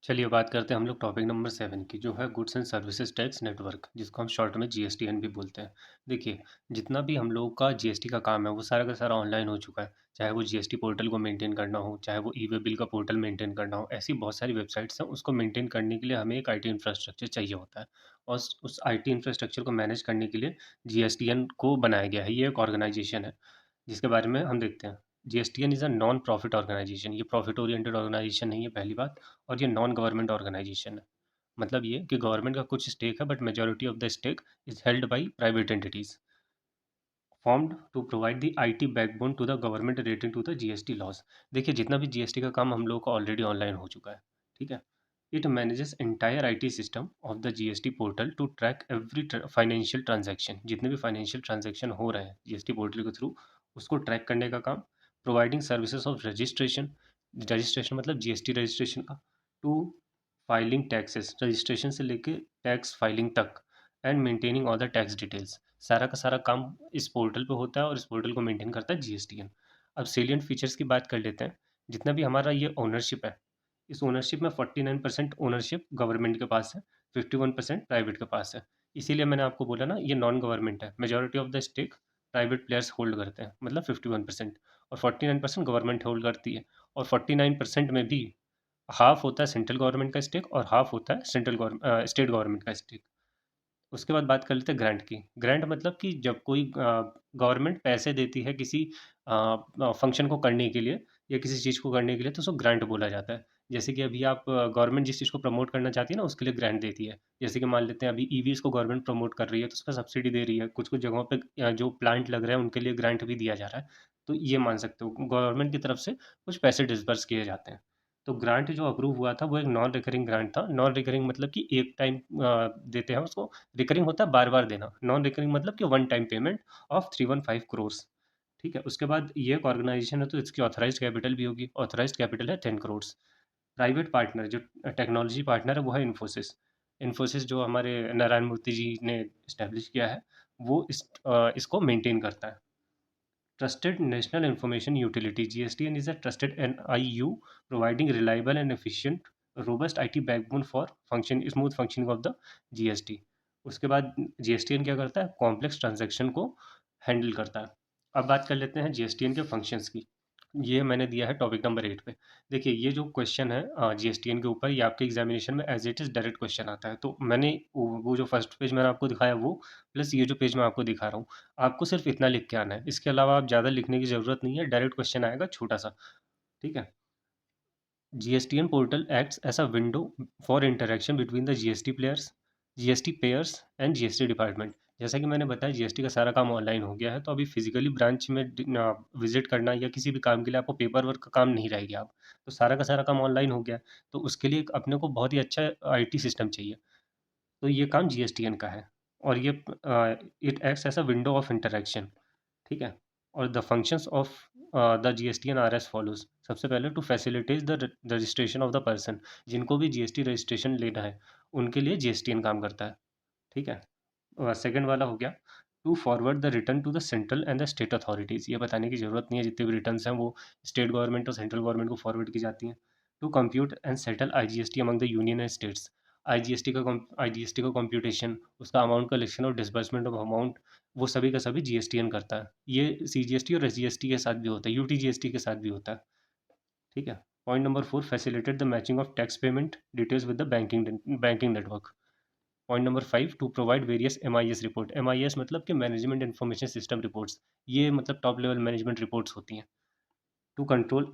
चलिए बात करते हैं हम लोग टॉपिक नंबर 7 की, जो है goods and services tax network, जिसको हम शॉर्ट में जीएसटीएन भी बोलते हैं। देखिए, जितना भी हम लोगों का जीएसटी का काम है वो सारा का सारा ऑनलाइन हो चुका है। चाहे वो जीएसटी पोर्टल को मेंटेन करना हो, चाहे वो ई वे बिल का पोर्टल मेंटेन करना हो, ऐसी बहुत सारी वेबसाइट्स हैं। उसको मेंटेन करने के लिए हमें एक आईटी इंफ्रास्ट्रक्चर चाहिए होता है, और उस आईटी इंफ्रास्ट्रक्चर को मैनेज करने के लिए जीएसटीएन को बनाया गया है। ये एक ऑर्गेनाइजेशन है जिसके बारे में हम देखते हैं। GSTN is a non profit organisation. ये प्रॉफिट ओरिएंटेड ऑर्गेनाइजेशन नहीं है, पहली बात। और ये नॉन गवर्नमेंट ऑर्गेनाइजेशन है। मतलब ये कि गवर्नमेंट का कुछ स्टेक है, but majority of the stake is held by private entities, formed to provide the IT backbone to the government relating to the GST laws. देखिए, जितना भी जीएसटी का काम हम लोगों का ऑलरेडी ऑनलाइन हो चुका है, ठीक है। It manages entire IT system of the GST portal to track every financial transaction. जितने भी फाइनेंशियल ट्रांजैक्शन हो रहे हैं जीएसटी पोर्टल के थ्रू, उसको ट्रैक करने का काम। Providing services of registration, registration मतलब जीएसटी रजिस्ट्रेशन का, टू फाइलिंग टैक्सेस, रजिस्ट्रेशन से लेके टैक्स फाइलिंग तक, and maintaining all the tax details. सारा का सारा काम इस पोर्टल पे होता है, और इस पोर्टल को मेंटेन करता है जीएसटीएन। अब सेलिएंट फीचर्स की बात कर लेते हैं। जितना भी हमारा ये ओनरशिप है, इस ओनरशिप में 49% ओनरशिप गवर्नमेंट के पास है, 51% प्राइवेट के पास है। इसीलिए मैंने आपको बोला ना, ये नॉन गवर्नमेंट है। Majority of the stake private players hold करते हैं, मतलब 51%, और 49% गवर्नमेंट होल्ड करती है। और 49% में भी हाफ होता है सेंट्रल गवर्नमेंट का स्टेक, और हाफ होता है स्टेट गवर्नमेंट का स्टेक। उसके बाद बात कर लेते हैं ग्रांट की। ग्रांट मतलब कि जब कोई गवर्नमेंट पैसे देती है किसी फंक्शन को करने के लिए, या किसी चीज़ को करने के लिए, तो उसको ग्रांट बोला जाता है। जैसे कि अभी आप गवर्नमेंट जिस चीज़ को प्रमोट करना चाहती है ना, उसके लिए ग्रांट देती है। जैसे कि मान लेते हैं अभी ईवीज़ को गवर्नमेंट प्रमोट कर रही है, तो उसपे सब्सिडी दे रही है। कुछ-कुछ जगहों पे जो प्लांट लग रहे हैं उनके लिए ग्रांट भी दिया जा रहा है। तो ये मान सकते हो गवर्नमेंट की तरफ से कुछ पैसे डिसबर्स किए जाते हैं। तो ग्रांट जो अप्रूव हुआ था वो एक नॉन रिकरिंग ग्रांट था। नॉन रिकरिंग मतलब कि एक टाइम देते हैं उसको। रिकरिंग होता है बार-बार देना। नॉन रिकरिंग मतलब कि one time payment of 315 crores. ठीक है? उसके बाद ये एक ऑर्गेनाइजेशन है, तो इसकी ऑथराइज्ड कैपिटल भी होगी। ऑथराइज्ड कैपिटल है 10 करोर्स। प्राइवेट पार्टनर जो टेक्नोलॉजी पार्टनर है वो है इन्फोसिस। इन्फोसिस जो हमारे नारायण मूर्ति जी ने एस्टैब्लिश किया है, वो इसको मेंटेन करता है। Trusted National Information Utility (GSTN) is a trusted NIU providing reliable and efficient, robust IT backbone for smooth functioning of the GST। उसके बाद GSTN क्या करता है? कॉम्प्लेक्स ट्रांजैक्शन को हैंडल करता है। अब बात कर लेते हैं GSTN के फंक्शंस की। ये मैंने दिया है टॉपिक नंबर 8 पे। देखिए, ये जो क्वेश्चन है जीएसटीएन के ऊपर, ये आपके एग्जामिनेशन में as it is direct question आता है। तो मैंने वो जो फर्स्ट पेज मैंने आपको दिखाया वो, प्लस ये जो पेज मैं आपको दिखा रहा हूँ, आपको सिर्फ इतना लिख के आना है। इसके अलावा आप ज़्यादा लिखने की ज़रूरत नहीं है। डायरेक्ट क्वेश्चन आएगा छोटा सा। ठीक है? GSTN portal acts as a window for interaction between the GST players, GST payers and GST department. जैसा कि मैंने बताया, जीएसटी का सारा काम ऑनलाइन हो गया है, तो अभी फिजिकली ब्रांच में विजिट करना या किसी भी काम के लिए आपको पेपर वर्क का काम नहीं रहेगी आप। तो सारा का सारा काम ऑनलाइन हो गया है। तो उसके लिए अपने को बहुत ही अच्छा आईटी सिस्टम चाहिए। तो ये काम जीएसटीएन का है। और ये it acts as a window of interaction. ठीक है? और the functions of the GSTN are as follows. सबसे पहले, to facilitate the registration of the person. जिनको भी जीएसटी रजिस्ट्रेशन लेना है, उनके लिए जीएसटीएन काम करता है। ठीक है? सेकंड वाला हो गया, to forward the return to the central and the state authorities. ये बताने की ज़रूरत नहीं है, जितने भी रिटर्न्स हैं वो स्टेट गवर्नमेंट और सेंट्रल गवर्नमेंट को फॉरवर्ड की जाती हैं। To compute and settle IGST among the union and states. IGST का कंप्यूटेशन, उसका अमाउंट कलेक्शन और डिसबर्समेंट ऑफ अमाउंट, वो सभी का सभी जीएसटीएन करता है। ये सीजीएसटी और एसजीएसटी के साथ भी होता है, यूटीजीएसटी के साथ भी होता है। ठीक है? Point number 4, facilitate the matching of tax payment details with the banking network. Point number 5, to provide various MIS report. MIS मतलब कि मैनेजमेंट इन्फॉर्मेशन सिस्टम रिपोर्ट्स। ये मतलब टॉप लेवल मैनेजमेंट रिपोर्ट्स होती हैं। To control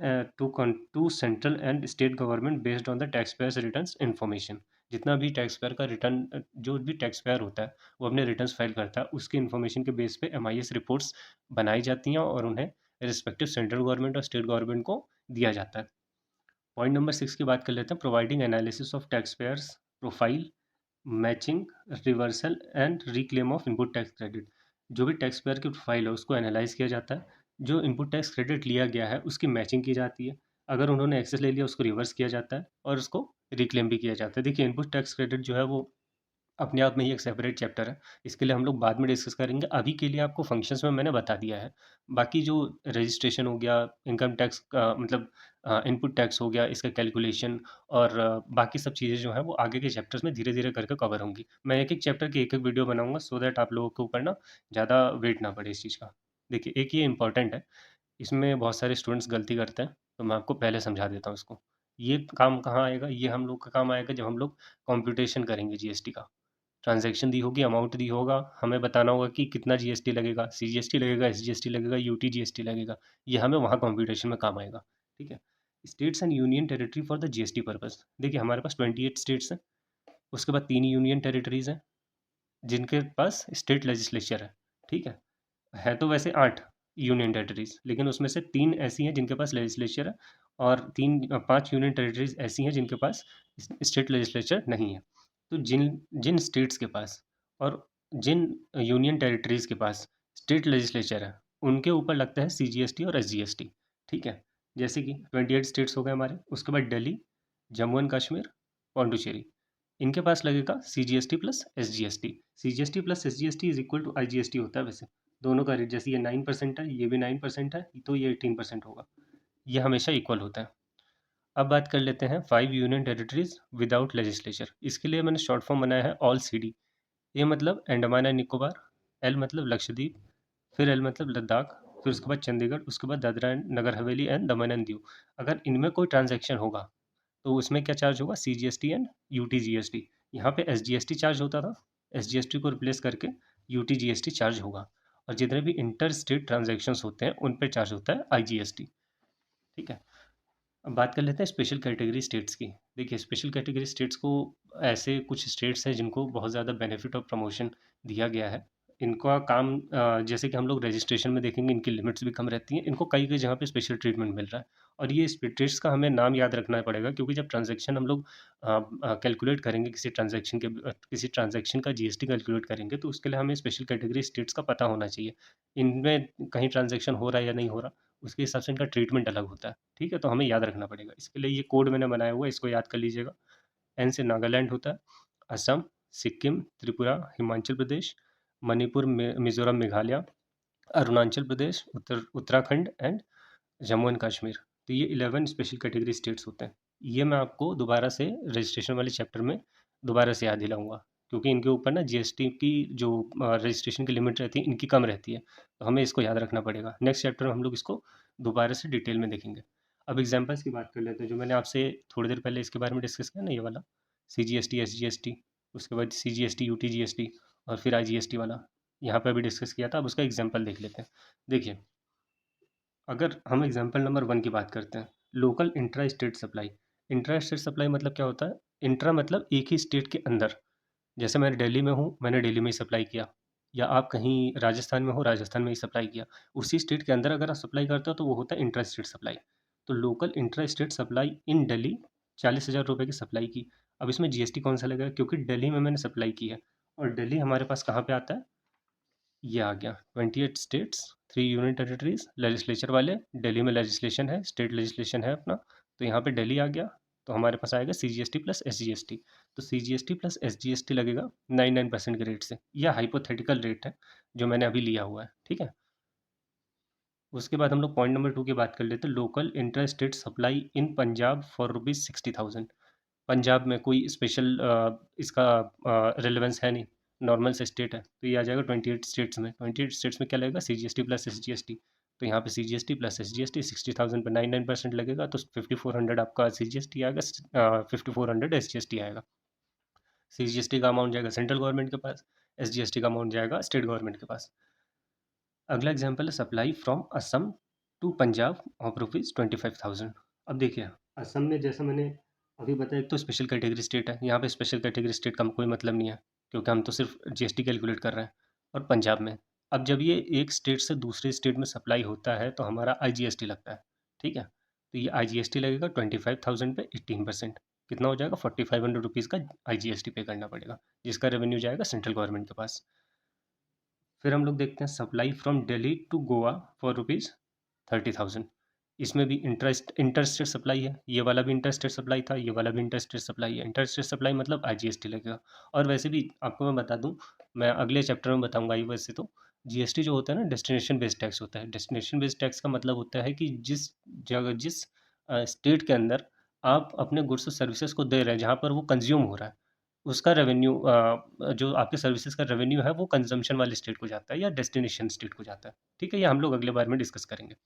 to central and state government based on the tax payers returns information. जितना भी tax payer का return, जो भी टैक्स पेयर होता है, वो अपने रिटर्न्स फाइल करता है, उसकी इन्फॉर्मेशन के बेस पे एमआईएस रिपोर्ट्स बनाई जाती हैं, और उन्हें रिस्पेक्टिव सेंट्रल गवर्नमेंट और स्टेट गवर्नमेंट को दिया जाता है। पॉइंट नंबर 6 की बात कर लेते हैं, providing analysis of tax payers profile, matching, reversal and reclaim of input tax credit. जो भी टैक्स पेयर की प्रोफाइल है उसको एनालाइज किया जाता है। जो इनपुट टैक्स क्रेडिट लिया गया है उसकी मैचिंग की जाती है। अगर उन्होंने एक्सेस ले लिया, उसको रिवर्स किया जाता है, और उसको रिक्लेम भी किया जाता है। देखिए, इनपुट टैक्स क्रेडिट जो है वो अपने आप में ही एक सेपरेट चैप्टर है। इसके लिए हम लोग बाद में डिस्कस करेंगे। अभी के लिए आपको फंक्शंस में मैंने बता दिया है। बाकी जो रजिस्ट्रेशन हो गया, इनकम टैक्स का मतलब इनपुट टैक्स हो गया, इसका कैलकुलेशन और बाकी सब चीज़ें जो हैं वो आगे के चैप्टर्स में धीरे-धीरे करके कवर होंगी। मैं एक-एक चैप्टर की एक-एक वीडियो बनाऊँगा सो दैट आप लोगों के ऊपर ना ज़्यादा वेट ना पड़े इस चीज़ का। देखिए, एक ये इम्पोर्टेंट है, इसमें बहुत सारे स्टूडेंट्स गलती करते हैं, तो मैं आपको पहले समझा देता हूँ इसको। ये काम कहाँ आएगा? ये हम लोग का काम आएगा जब हम लोग कंप्यूटेशन करेंगे जीएसटी का। ट्रांज़ैक्शन दी होगी, अमाउंट दी होगा, हमें बताना होगा कि कितना जीएसटी लगेगा, सीजीएसटी लगेगा, एसजीएसटी लगेगा, यूटी जीएसटी लगेगा। ये हमें वहाँ कंप्यूटेशन में काम आएगा, ठीक है? States and union territory for the GST purpose. देखिए हमारे पास 28 स्टेट्स हैं, उसके बाद 3 यूनियन टेरिटरीज़ हैं, जिनके पास स्टेट लेजिस्लेचर है, ठीक है तो वैसे 8 यूनियन टेरिटरीज़, लेकिन उसमें से 3 ऐसी हैं जिनके पास लेजिस्लेचर है और 5 यूनियन टेरिटरीज़ ऐसी हैं जिनके पास स्टेट लेजिस्लेचर नहीं है। तो जिन जिन स्टेट्स के पास और जिन यूनियन टेरिटरीज़ के पास स्टेट लेजिस्लेचर है, उनके ऊपर लगता है सीजीएसटी और एसजीएसटी, ठीक है? जैसे कि 28 स्टेट्स हो गए हमारे, उसके बाद दिल्ली, जम्मू एंड कश्मीर, पौंडुचेरी। इनके पास लगेगा CGST plus SGST. CGST plus SGST is equal to IGST होता है वैसे। दोनों का रेट जैसे ये 9% है, ये भी 9% है, तो ये 18% होगा। ये हमेशा इक्वल होता है। अब बात कर लेते हैं 5 यूनियन टेरिटरीज़ विदाउट लेजिस्लेचर। इसके लिए मैंने शॉर्ट फॉर्म बनाया है ऑल सीडी। ए मतलब अंडमान एंड निकोबार, एल मतलब लक्षद्वीप, फिर एल मतलब लद्दाख, फिर उसके बाद चंडीगढ़, उसके बाद Dadra and Nagar Haveli and Daman and Diu. अगर इनमें कोई ट्रांजैक्शन होगा तो उसमें क्या चार्ज होगा? CGST and UTGST. यहाँ पे एसजीएसटी चार्ज होता था, एसजीएसटी को रिप्लेस करके यूटीजीएसटी चार्ज होगा। और जितने भी इंटर स्टेट ट्रांजैक्शंस होते हैं उन पे चार्ज होता है आईजीएसटी, ठीक है? अब बात कर लेते हैं स्पेशल कैटेगरी स्टेट्स की। देखिए स्पेशल कैटेगरी स्टेट्स को ऐसे कुछ स्टेट्स हैं जिनको बहुत ज़्यादा बेनिफिट और प्रमोशन दिया गया है। इनका काम जैसे कि हम लोग रजिस्ट्रेशन में देखेंगे इनकी लिमिट्स भी कम रहती हैं। इनको कई-कई जगह पे स्पेशल ट्रीटमेंट मिल रहा है और ये स्टेट्स का हमें नाम याद रखना पड़ेगा क्योंकि जब ट्रांज़ैक्शन हम लोग कैलकुलेट करेंगे किसी ट्रांज़ैक्शन का जीएसटी कैलकुलेट करेंगे तो उसके लिए हमें स्पेशल कैटेगरी स्टेट्स का पता होना चाहिए। इनमें कहीं ट्रांज़ैक्शन हो रहा है या नहीं हो रहा, उसके हिसाब से इनका ट्रीटमेंट अलग होता है। ठीक है? तो हमें याद रखना पड़ेगा। इसके लिए ये कोड मैंने बनाया हुआ है, इसको याद कर लीजिएगा। एन से नागालैंड होता है, असम, सिक्किम, त्रिपुरा, हिमाचल प्रदेश, मणिपुर, मिज़ोरम, मेघालय, अरुणाचल प्रदेश, उत्तराखंड एंड जम्मू एंड कश्मीर। तो ये 11 स्पेशल कैटेगरी स्टेट्स होते हैं। ये मैं आपको दोबारा से रजिस्ट्रेशन वाले चैप्टर में दोबारा से याद दिलाऊँगा, क्योंकि इनके ऊपर ना जीएसटी की जो रजिस्ट्रेशन की लिमिट रहती है, इनकी कम रहती है। तो हमें इसको याद रखना पड़ेगा। नेक्स्ट चैप्टर में हम लोग इसको दोबारा से डिटेल में देखेंगे। अब एग्ज़ाम्पल्स की बात कर लेते हैं, जो मैंने आपसे थोड़ी देर पहले इसके बारे में डिस्कस किया ना ये वाला, सीजीएसटी, एसजीएसटी, उसके बाद सीजीएसटी, यूटीजीएसटी और फिर आईजीएसटी वाला, यहाँ पे अभी डिस्कस किया था। अब उसका एग्ज़ाम्पल देख लेते हैं। देखिए अगर हम एग्जांपल नंबर 1 की बात करते हैं, local intra state supply. Intra state supply मतलब क्या होता है? इंट्रा मतलब एक ही स्टेट के अंदर। जैसे मैं दिल्ली में हूँ, मैंने दिल्ली में ही सप्लाई किया, या आप कहीं राजस्थान में हो, राजस्थान में ही सप्लाई किया। उसी स्टेट के अंदर अगर आप सप्लाई करते हो तो वो होता है इंट्रा स्टेट सप्लाई। तो local intra state supply in Delhi, 40,000 रुपये की सप्लाई की। अब इसमें जीएसटी कौन सा लगेगा? क्योंकि दिल्ली में मैंने सप्लाई की है और दिल्ली हमारे पास कहाँ पे आता है? ये आ गया 28 स्टेट्स, 3 यूनियन टेरिटरीज, लेजिस्लेचर वाले, दिल्ली में लेजिस्लेशन है, स्टेट लेजिस्लेशन है अपना, तो यहाँ पे दिल्ली आ गया। तो हमारे पास आएगा C G S T plus S G S T. तो C G S T plus S G S T लगेगा 99% के रेट से। यह हाइपोथेटिकल रेट है जो मैंने अभी लिया हुआ है, ठीक है? उसके बाद हम लोग पॉइंट नंबर 2 की बात कर लेते हैं, local inter state supply in Punjab for rupees 60,000। Punjab में कोई स्पेशल इसका रेलेवेंस है नहीं, नॉर्मल से स्टेट है, तो ये आ जाएगा 28 स्टेट्स में। 28 स्टेट्स में क्या लगेगा? C G S T plus S G S T. तो यहाँ पे C G S T plus S G S T 60,000 पे 99% लगेगा, तो 5400 आपका सी जी एस टी आएगा, 5400 एस जी एस टी आएगा। सी जी एस टी का अमाउंट जाएगा सेंट्रल गवर्नमेंट के पास, एस जी एस टी का अमाउंट जाएगा स्टेट गवर्नमेंट के पास। अगला एग्जाम्पल है supply from Assam to Punjab of rupees 25,000। अब देखिए असम में जैसा मैंने अभी बताया, एक तो स्पेशल कैटेगरी स्टेट है, यहाँ पे स्पेशल कैटेगरी स्टेट का कोई मतलब नहीं है क्योंकि हम तो सिर्फ जीएसटी कैलकुलेट कर रहे हैं। और पंजाब में, अब जब ये एक स्टेट से दूसरे स्टेट में सप्लाई होता है तो हमारा आईजीएसटी लगता है, ठीक है? तो ये आईजीएसटी लगेगा 25,000 पे 18%। कितना हो जाएगा? 4,500 रुपीज़ का आईजीएसटी पे करना पड़ेगा, जिसका रेवेन्यू जाएगा सेंट्रल गवर्नमेंट के पास। फिर हम लोग देखते हैं supply from Delhi to Goa for rupees 30,000। इसमें भी इंटरस्टेट सप्लाई है, ये वाला भी इंटरस्टेट सप्लाई था, ये वाला भी इंटरस्टेट सप्लाई है। इंटरस्टेट सप्लाई मतलब आईजीएसटी लगेगा। और वैसे भी आपको मैं बता दूँ, मैं अगले चैप्टर में बताऊँगा ये वैसे तो, जीएसटी जो होता है ना डेस्टिनेशन बेस्ड टैक्स होता है। डेस्टिनेशन बेस्ड टैक्स का मतलब होता है कि जिस स्टेट के अंदर आप अपने गुड्स और सर्विसेज़ को दे रहे हैं, जहाँ पर वो कंज़्यूम हो रहा है, उसका रेवेन्यू जो आपके सर्विसेज़ का रेवेन्यू है, वो कंज़म्पशन वाले स्टेट को जाता है या डेस्टिनेशन स्टेट को जाता है। ठीक है? ये हम लोग अगले बार में डिस्कस करेंगे।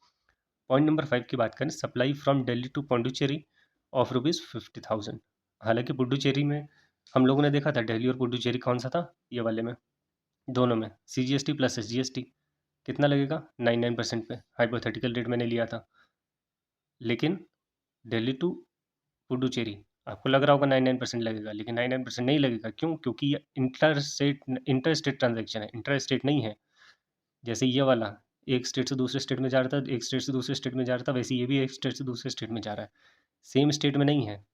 पॉइंट नंबर 5 की बात करें, supply from Delhi to Pondicherry of rupees 50,000। हालाँकि पुडुचेरी में हम लोगों ने देखा था, दिल्ली और पुडुचेरी कौन-सा था? ये वाले में, दोनों में सीजीएसटी प्लस एसजीएसटी कितना लगेगा? 99% पे, हाइपोथेटिकल रेट मैंने लिया था। लेकिन दिल्ली टू पुडुचेरी आपको लग रहा होगा 99% लगेगा, लेकिन 99% नहीं लगेगा। क्यों? क्योंकि ये इंटर स्टेट ट्रांज़ैक्शन है, इंटर स्टेट नहीं है। जैसे ये वाला एक स्टेट से दूसरे स्टेट में जा रहा था, एक स्टेट से दूसरे स्टेट में जा रहा था, वैसे ये भी एक स्टेट से दूसरे स्टेट में जा रहा है। सेम स्टेट में नहीं है,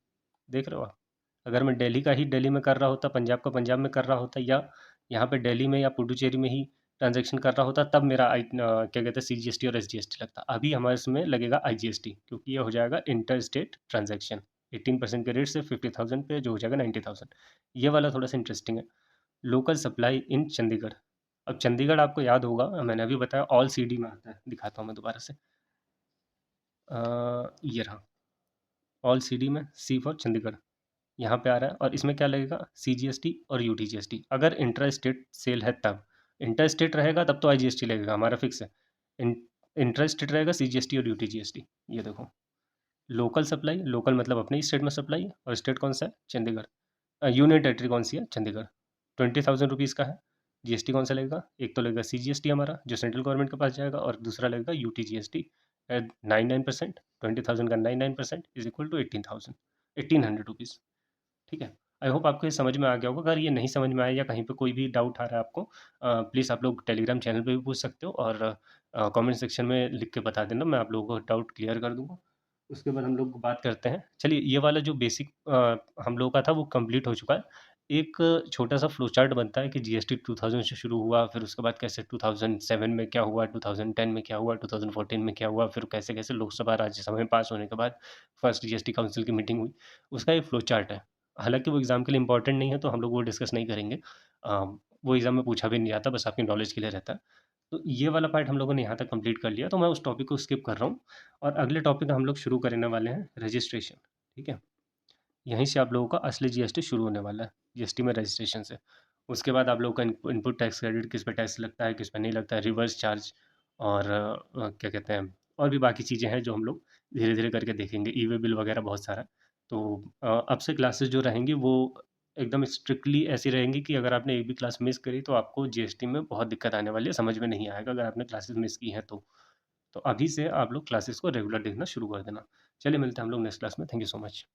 देख रहे हो आप? अगर मैं दिल्ली का ही दिल्ली में कर रहा होता, पंजाब का पंजाब में कर रहा होता, या यहाँ पे दिल्ली में या पुडुचेरी में ही ट्रांजैक्शन कर रहा होता, तब मेरा क्या कहते हैं, सीजीएसटी और एसजीएसटी लगता। अभी हमारे इसमें लगेगा आईजीएसटी, क्योंकि ये हो जाएगा इंटर स्टेट ट्रांजैक्शन। 18% के रेट से 50,000 पे जो हो जाएगा 90,000। ये वाला थोड़ा सा इंटरेस्टिंग है। Local supply in Chandigarh. अब चंडीगढ़ आपको याद होगा, मैंने अभी बताया ऑल सीडी में आता है। दिखाता हूँ मैं दोबारा से। ये रहा ऑल सीडी में, सी फॉर चंडीगढ़ यहाँ पे आ रहा है। और इसमें क्या लगेगा? सीजीएसटी और यूटीजीएसटी, अगर इंटर स्टेट सेल है तब। इंटर स्टेट रहेगा तब तो आईजीएसटी लगेगा, हमारा फिक्स है। इंटर स्टेट रहेगा सीजीएसटी और यूटीजीएसटी। ये देखो, लोकल सप्लाई, लोकल मतलब अपने ही स्टेट में सप्लाई है, और स्टेट कौन सा है? चंडीगढ़। यूनियन टेरेटरी कौन सी है? चंडीगढ़। 20,000 रुपीज़ का है। जीएसटी कौन सा लगेगा? एक तो लगेगा सीजीएसटी हमारा, जो सेंट्रल गवर्नमेंट के पास जाएगा, और दूसरा लगेगा यूटीजीएसटी। 99%, 20,000 का 99% इज इक्वल टू 18,000, 1,800 रुपीज़। ठीक है? आई होप आपको ये समझ में आ गया होगा। अगर ये नहीं समझ में आया या कहीं पे कोई भी डाउट आ रहा है आपको, प्लीज़ आप लोग टेलीग्राम चैनल पे भी पूछ सकते हो, और कमेंट सेक्शन में लिख के बता देना, मैं आप लोगों को डाउट क्लियर कर दूँगा। उसके बाद हम लोग बात करते हैं। चलिए, ये वाला जो बेसिक हम लोगों का था वो कंप्लीट हो चुका है। एक छोटा-सा फ्लो चार्ट बनता है कि जीएसटी 2000 से शुरू हुआ, फिर उसके बाद कैसे 2007 में क्या हुआ, 2010 में क्या हुआ, 2014 में क्या हुआ, फिर कैसे-कैसे लोकसभा, राज्यसभा में पास होने के बाद फर्स्ट जीएसटी काउंसिल की मीटिंग हुई। उसका एक फ्लो चार्ट है। हालाँकि वो एग्ज़ाम के लिए इम्पोर्टेंट नहीं है, तो हम लोग वो डिस्कस नहीं करेंगे। अ, वो एग्ज़ाम में पूछा भी नहीं जाता, बस आपकी नॉलेज के लिए रहता है। तो ये वाला पार्ट हम लोगों ने यहाँ तक कंप्लीट कर लिया, तो मैं उस टॉपिक को स्किप कर रहा हूँ, और अगले टॉपिक हम लोग शुरू करने वाले हैं रजिस्ट्रेशन। ठीक है? यहीं से आप लोगों का असली जीएसटी शुरू होने वाला है, जीएसटी में रजिस्ट्रेशन से। उसके बाद आप लोगों का इनपुट टैक्स क्रेडिट, किस पे टैक्स लगता है, किस पे नहीं लगता है, रिवर्स चार्ज, और क्या कहते हैं, और भी बाकी चीज़ें हैं जो हम लोग धीरे-धीरे करके देखेंगे, ई-वे बिल वगैरह बहुत सारा। तो अब से क्लासेस जो रहेंगी वो एकदम स्ट्रिक्टली ऐसी रहेंगी कि अगर आपने एक भी क्लास मिस करी तो आपको जीएसटी में बहुत दिक्कत आने वाली है, समझ में नहीं आएगा अगर आपने क्लासेस मिस की हैं तो। तो अभी से आप लोग क्लासेस को रेगुलर देखना शुरू कर देना। चलिए, मिलते हैं हम लोग नेक्स्ट क्लास में। Thank you so much.